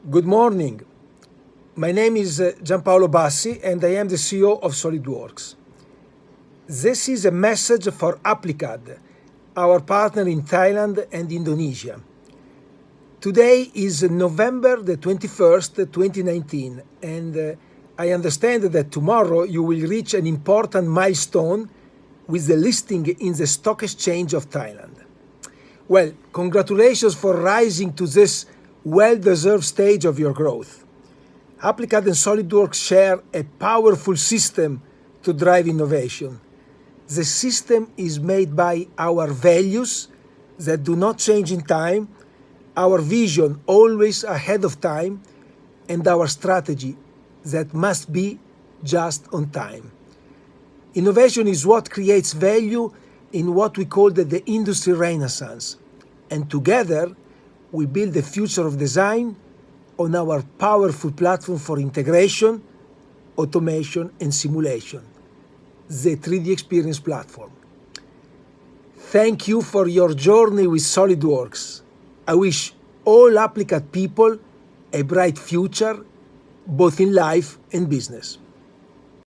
Good morning. My name is Gianpaolo Bassi and I am the CEO of SolidWorks. This is a message for AppliCAD, our partner in Thailand and Indonesia. Today is November the 21st, 2019, and I understand that tomorrow you will reach an important milestone with the listing in the Stock Exchange of Thailand. Well, congratulations for rising to this well-deserved stage of your growth. AppliCAD and SolidWorks share a powerful system to drive innovation. The system is made by our values that do not change in time, our vision always ahead of time, and our strategy that must be just on time. Innovation is what creates value in what we call the industry renaissance. And together, we build the future of design on our powerful platform for integration, automation, and simulation, the 3D Experience Platform. Thank you for your journey with SolidWorks. I wish all AppliCAD people a bright future, both in life and business.